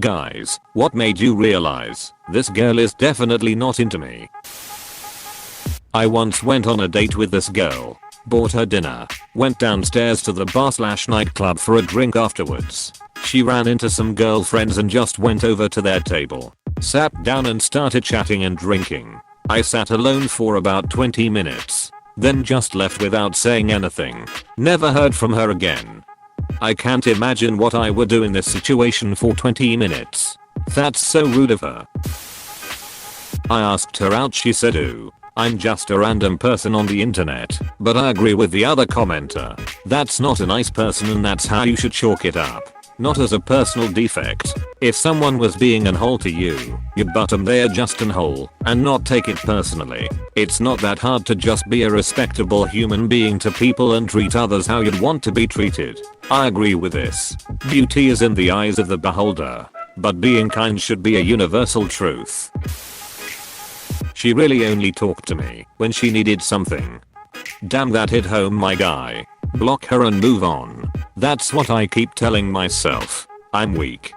Guys, what made you realize this girl is definitely not into me? I once went on a date with this girl, bought her dinner, went downstairs to the bar/nightclub for a drink afterwards. She ran into some girlfriends and just went over to their table, sat down and started chatting and drinking. I sat alone for about 20 minutes, then just left without saying anything. Never heard from her again. I can't imagine what I would do in this situation for 20 minutes. That's so rude of her. I asked her out, she said, "Ooh, I'm just a random person on the internet," but I agree with the other commenter. That's not a nice person and that's how you should chalk it up. Not as a personal defect. If someone was being an hole to you, you'd butt them, they're just an hole, and not take it personally. It's not that hard to just be a respectable human being to people and treat others how you'd want to be treated. I agree with this. Beauty is in the eyes of the beholder, but being kind should be a universal truth. She really only talked to me when she needed something. Damn, that hit home, my guy. Block her and move on. That's what I keep telling myself. I'm weak.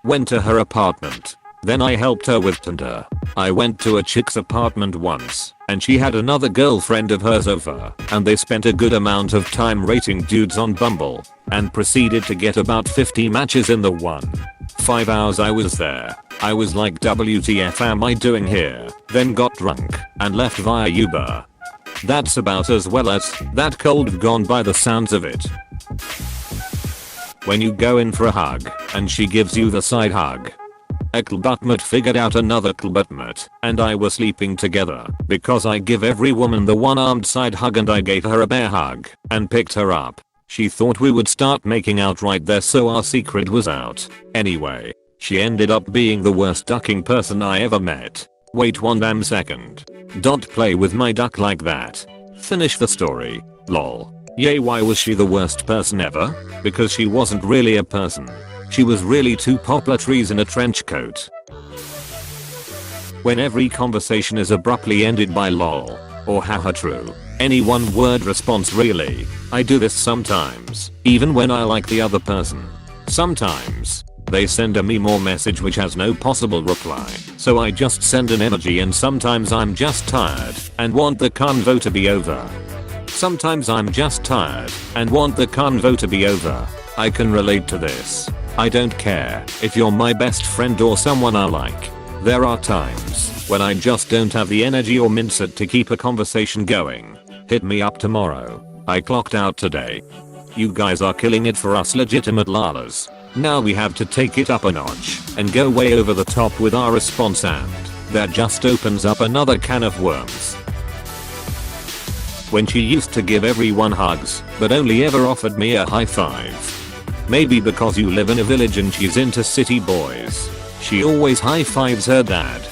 Went to her apartment. Then I helped her with Tinder. I went to a chick's apartment once, and she had another girlfriend of hers over, and they spent a good amount of time rating dudes on Bumble, and proceeded to get about 50 matches in the 5 hours I was there. I was like, WTF am I doing here? Then got drunk and left via Uber. That's about as well as that cold gone by the sounds of it. When you go in for a hug and she gives you the side hug. A klbutmut figured out another klbutmut and I were sleeping together because I give every woman the one-armed side hug and I gave her a bear hug and picked her up. She thought we would start making out right there, so our secret was out. Anyway, she ended up being the worst ducking person I ever met. Wait one damn second. Don't play with my duck like that. Finish the story. Lol. Yay, why was she the worst person ever? Because she wasn't really a person. She was really two poplar trees in a trench coat. When every conversation is abruptly ended by lol or haha true. Any one word response really. I do this sometimes, even when I like the other person. Sometimes they send a meme or message which has no possible reply, so I just send an emoji, and sometimes I'm just tired and want the convo to be over. Sometimes I'm just tired and want the convo to be over. I can relate to this. I don't care if you're my best friend or someone I like. There are times when I just don't have the energy or mindset to keep a conversation going. Hit me up tomorrow. I clocked out today. You guys are killing it for us legitimate lalas. Now we have to take it up a notch and go way over the top with our response, and that just opens up another can of worms. When she used to give everyone hugs but only ever offered me a high five. Maybe because you live in a village and she's into city boys. She always high fives her dad.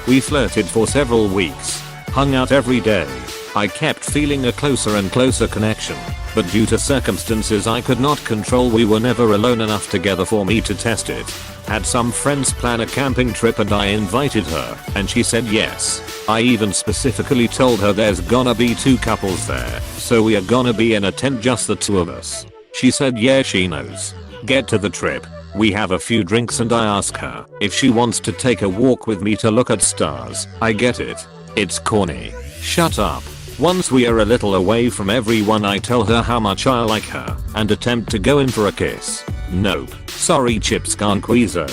We flirted for several weeks, hung out every day. I kept feeling a closer and closer connection, but due to circumstances I could not control, we were never alone enough together for me to test it. Had some friends plan a camping trip and I invited her, and she said yes. I even specifically told her there's gonna be 2 couples there, so we are gonna be in a tent, just the 2 of us. She said yeah, she knows. Get to the trip. We have a few drinks and I ask her if she wants to take a walk with me to look at stars. I get it. It's corny. Shut up. Once we are a little away from everyone, I tell her how much I like her and attempt to go in for a kiss. Nope. Sorry, chips can't quizo.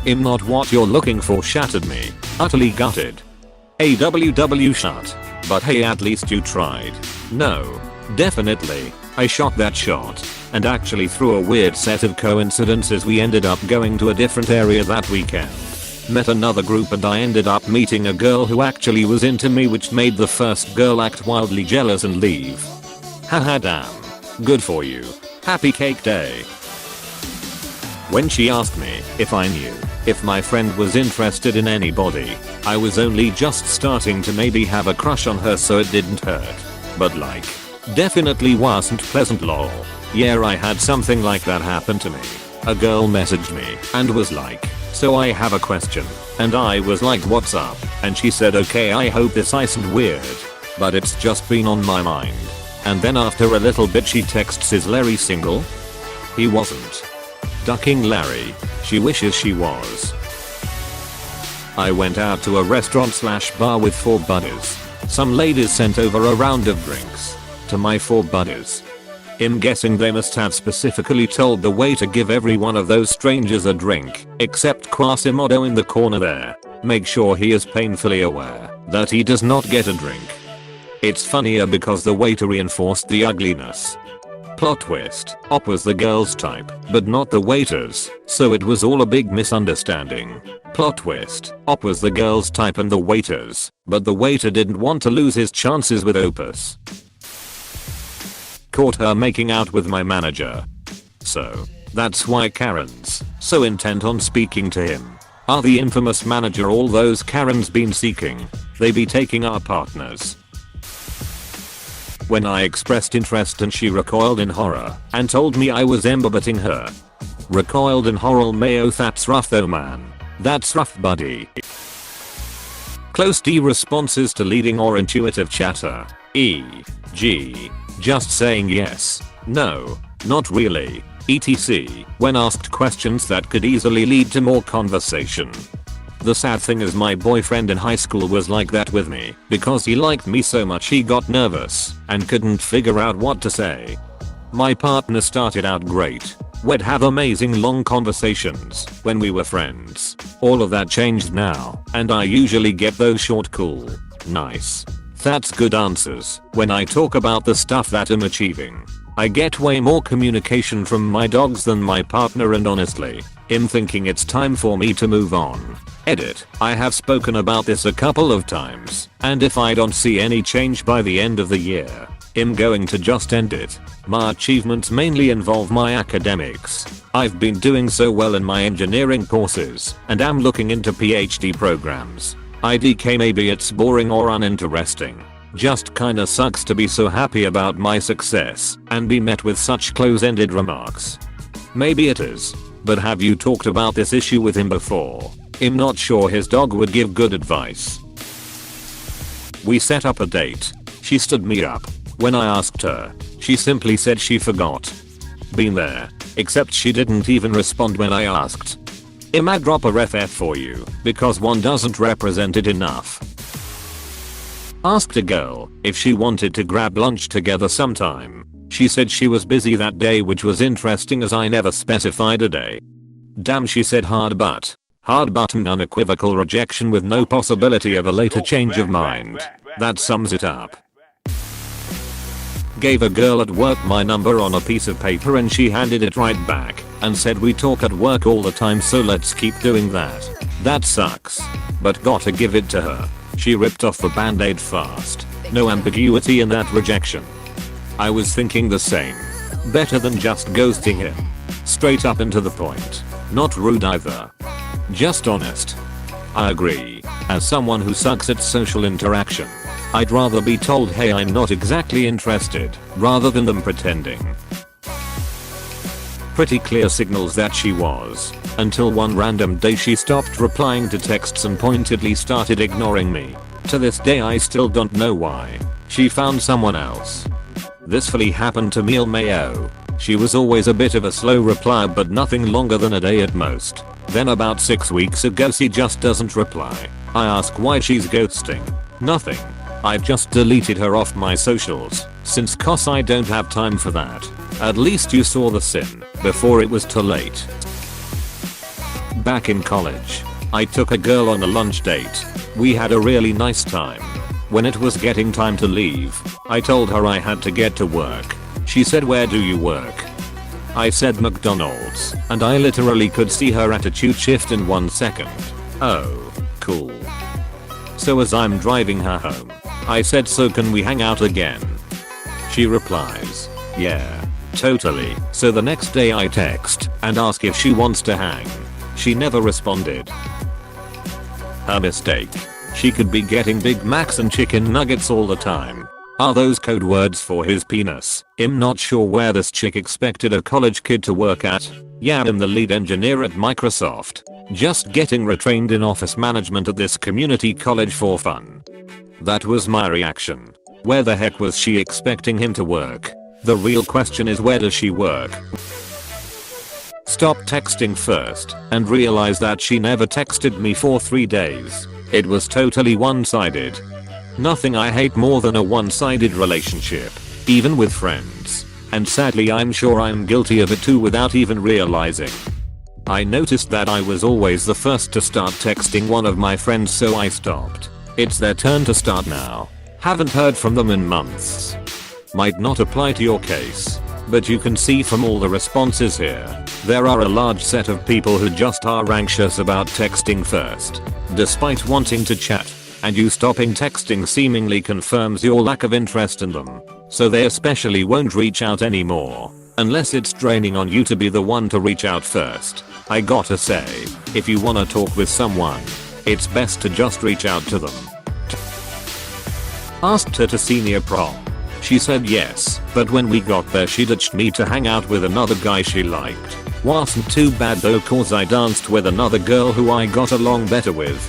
I'm not what you're looking for, shattered me. Utterly gutted. AWW shut. But hey, at least you tried. No. Definitely. I shot that shot. And actually, through a weird set of coincidences, we ended up going to a different area that weekend. Met another group and I ended up meeting a girl who actually was into me, which made the first girl act wildly jealous and leave. Haha, damn. Good for you. Happy cake day. When she asked me if I knew if my friend was interested in anybody, I was only just starting to maybe have a crush on her, so it didn't hurt. But like, definitely wasn't pleasant, lol. Yeah, I had something like that happen to me. A girl messaged me and was like, so I have a question. And I was like, what's up? And she said, okay, I hope this isn't weird, but it's just been on my mind. And then after a little bit she texts, is Larry single? He wasn't. Ducking Larry. She wishes she was. I went out to a restaurant/bar with 4 buddies. Some ladies sent over a round of drinks to my 4 buddies. I'm guessing they must have specifically told the waiter give every one of those strangers a drink, except Quasimodo in the corner there. Make sure he is painfully aware that he does not get a drink. It's funnier because the waiter reinforced the ugliness. Plot twist, Op was the girl's type, but not the waiter's, so it was all a big misunderstanding. Plot twist, Op was the girl's type and the waiter's, but the waiter didn't want to lose his chances with Opus. Caught her making out with my manager. So, that's why Karen's so intent on speaking to him. Are the infamous manager all those Karens been seeking? They be taking our partners. When I expressed interest and she recoiled in horror and told me I was embarbatting her. Recoiled in horror, mayo, that's rough though man. That's rough buddy. Close D responses to leading or intuitive chatter. E.g. just saying yes, no, not really, etc. when asked questions that could easily lead to more conversation. The sad thing is my boyfriend in high school was like that with me because he liked me so much he got nervous and couldn't figure out what to say. My partner started out great. We'd have amazing long conversations when we were friends. All of that changed now and I usually get those short cool, nice, that's good answers when I talk about the stuff that I'm achieving. I get way more communication from my dogs than my partner and honestly, I'm thinking it's time for me to move on. Edit. I have spoken about this a couple of times, and if I don't see any change by the end of the year, I'm going to just end it. My achievements mainly involve my academics. I've been doing so well in my engineering courses, and am looking into PhD programs. IDK maybe it's boring or uninteresting. Just kinda sucks to be so happy about my success and be met with such close-ended remarks. Maybe it is, but have you talked about this issue with him before? I'm not sure his dog would give good advice. We set up a date. She stood me up. When I asked her, she simply said she forgot. Been there, except she didn't even respond when I asked. I'ma drop a ref for you, because one doesn't represent it enough. Asked a girl if she wanted to grab lunch together sometime. She said she was busy that day, which was interesting as I never specified a day. Damn, she said hard but. Hard button unequivocal rejection with no possibility of a later change of mind. That sums it up. Gave a girl at work my number on a piece of paper and she handed it right back and said we talk at work all the time, so let's keep doing that. That sucks. But gotta give it to her. She ripped off the band-aid fast. No ambiguity in that rejection. I was thinking the same. Better than just ghosting him. Straight up and to the point. Not rude either. Just honest. I agree. As someone who sucks at social interaction, I'd rather be told hey I'm not exactly interested, rather than them pretending. Pretty clear signals that she was, until one random day she stopped replying to texts and pointedly started ignoring me. To this day I still don't know why. She found someone else. This fully happened to Meal Mayo. She was always a bit of a slow reply, but nothing longer than a day at most. Then about 6 weeks ago she just doesn't reply. I ask why she's ghosting. Nothing. I've just deleted her off my socials, since cause I don't have time for that. At least you saw the sin before it was too late. Back in college, I took a girl on a lunch date. We had a really nice time. When it was getting time to leave, I told her I had to get to work. She said, "Where do you work?" I said McDonald's, and I literally could see her attitude shift in 1 second. Oh, cool. So as I'm driving her home, I said, "So can we hang out again?" She replies, "Yeah, totally." So the next day I text and ask if she wants to hang. She never responded. Her mistake. She could be getting Big Macs and chicken nuggets all the time. Are those code words for his penis? I'm not sure where this chick expected a college kid to work at. Yeah, I'm the lead engineer at Microsoft. Just getting retrained in office management at this community college for fun. That was my reaction. Where the heck was she expecting him to work? The real question is, where does she work? stopped texting first and realized that she never texted me for 3 days. It was totally one-sided. Nothing I hate more than a one-sided relationship, even with friends. And sadly I'm sure I'm guilty of it too without even realizing. I noticed that I was always the first to start texting one of my friends, so I stopped. It's their turn to start now. Haven't heard from them in months. Might not apply to your case, but you can see from all the responses here, there are a large set of people who just are anxious about texting first, despite wanting to chat, and you stopping texting seemingly confirms your lack of interest in them, so they especially won't reach out anymore, unless it's draining on you to be the one to reach out first. I gotta say, if you wanna talk with someone, it's best to just reach out to them. Asked her to senior prom. She said yes, but when we got there she ditched me to hang out with another guy she liked. Wasn't too bad though, cause I danced with another girl who I got along better with.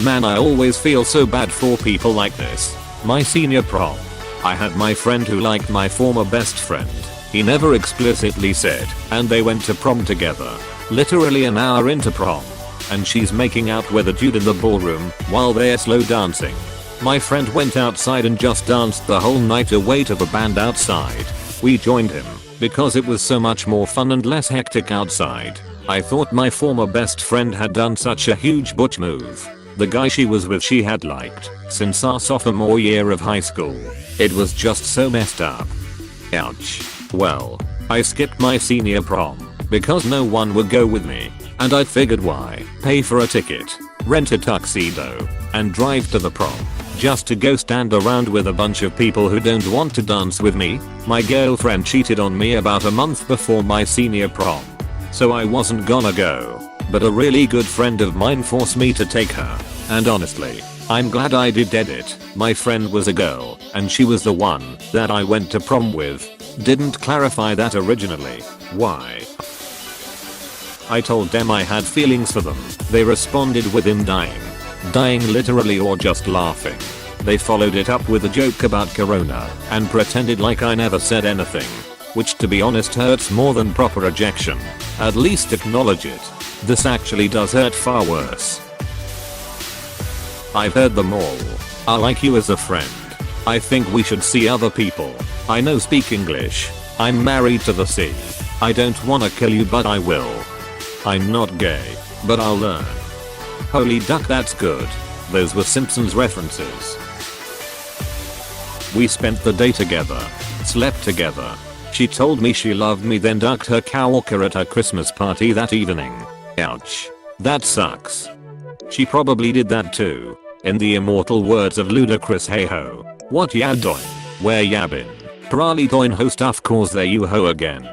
Man, I always feel so bad for people like this. My senior prom. I had my friend who liked my former best friend. He never explicitly said, and they went to prom together. Literally an hour into prom, and she's making out with a dude in the ballroom while they're slow dancing. My friend went outside and just danced the whole night away to the band outside. We joined him because it was so much more fun and less hectic outside. I thought my former best friend had done such a huge butch move. The guy she was with she had liked since our sophomore year of high school. It was just so messed up. Ouch. Well, I skipped my senior prom because no one would go with me, and I figured why pay for a ticket, rent a tuxedo, and drive to the prom just to go stand around with a bunch of people who don't want to dance with me. My girlfriend cheated on me about a month before my senior prom, so I wasn't gonna go, but a really good friend of mine forced me to take her, and honestly, I'm glad I did. Edit. My friend was a girl, and she was the one that I went to prom with. Didn't clarify that originally. Why? I told them I had feelings for them. They responded with him dying. Dying literally or just laughing. They followed it up with a joke about corona and pretended like I never said anything. Which to be honest hurts more than proper rejection. At least acknowledge it. This actually does hurt far worse. I've heard them all. I like you as a friend. I think we should see other people. I know speak English. I'm married to the sea. I don't wanna kill you but I will. I'm not gay, but I'll learn. Holy duck, that's good. Those were Simpsons references. We spent the day together. Slept together. She told me she loved me then ducked her coworker at her Christmas party that evening. Ouch. That sucks. She probably did that too. In the immortal words of Ludacris, hey ho. What ya doin'? Where ya been? Probably doin' ho stuff cause there you ho again.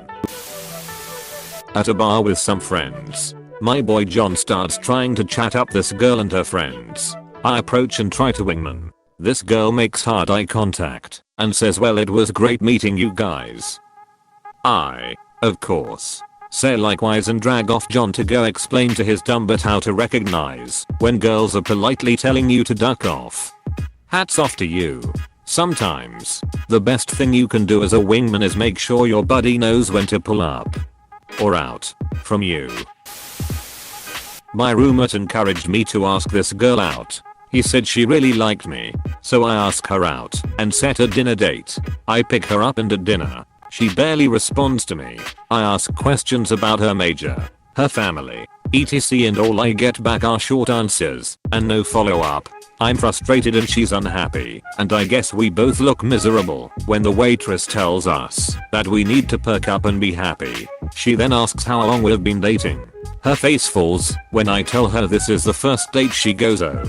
At a bar with some friends, my boy John starts trying to chat up this girl and her friends. I approach and try to wingman. This girl makes hard eye contact and says, well, it was great meeting you guys. I, of course, say likewise and drag off John to go explain to his dumb butt how to recognize when girls are politely telling you to duck off. Hats off to you. Sometimes, the best thing you can do as a wingman is make sure your buddy knows when to pull up or out from you. My roommate encouraged me to ask this girl out. He said she really liked me, so I ask her out and set a dinner date. I pick her up and at dinner, she barely responds to me. I ask questions about her major, her family, etc, and all I get back are short answers and no follow up. I'm frustrated and she's unhappy, and I guess we both look miserable when the waitress tells us that we need to perk up and be happy. She then asks how long we've been dating. Her face falls when I tell her this is the first date. She goes oh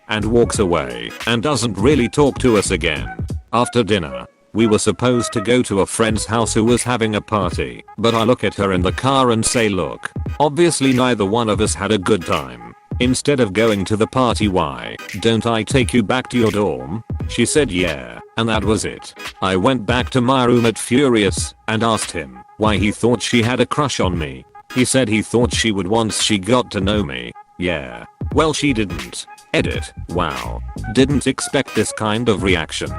and walks away and doesn't really talk to us again. After dinner, we were supposed to go to a friend's house who was having a party, but I look at her in the car and say, look, obviously neither one of us had a good time. Instead of going to the party, why don't I take you back to your dorm? She said yeah, and that was it. I went back to my roommate furious and asked him why he thought she had a crush on me. He said he thought she would once she got to know me. Yeah, well she didn't. Edit. Wow. Didn't expect this kind of reaction.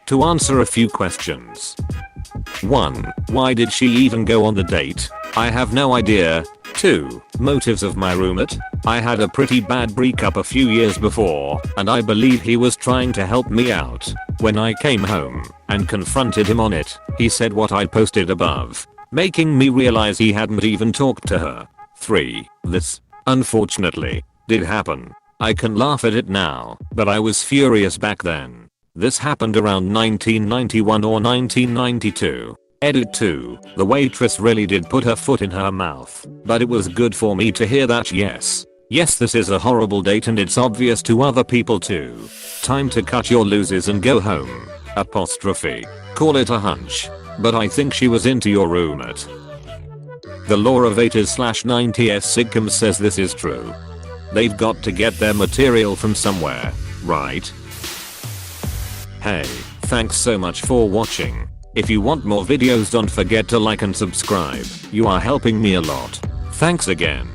To answer a few questions. 1. Why did she even go on the date? I have no idea. 2. Motives of my roommate. I had a pretty bad breakup a few years before, and I believe he was trying to help me out. When I came home and confronted him on it, he said what I posted above, making me realize he hadn't even talked to her. 3. This, unfortunately, did happen. I can laugh at it now, but I was furious back then. This happened around 1991 or 1992. Edit 2. The waitress really did put her foot in her mouth, but it was good for me to hear that. Yes, this is a horrible date and it's obvious to other people too. Time to cut your losses and go home. Apostrophe. Call it a hunch, but I think she was into your roommate. The law of 80s/90s sitcoms says this is true. They've got to get their material from somewhere, right? Hey, thanks so much for watching. If you want more videos, don't forget to like and subscribe. You are helping me a lot. Thanks again.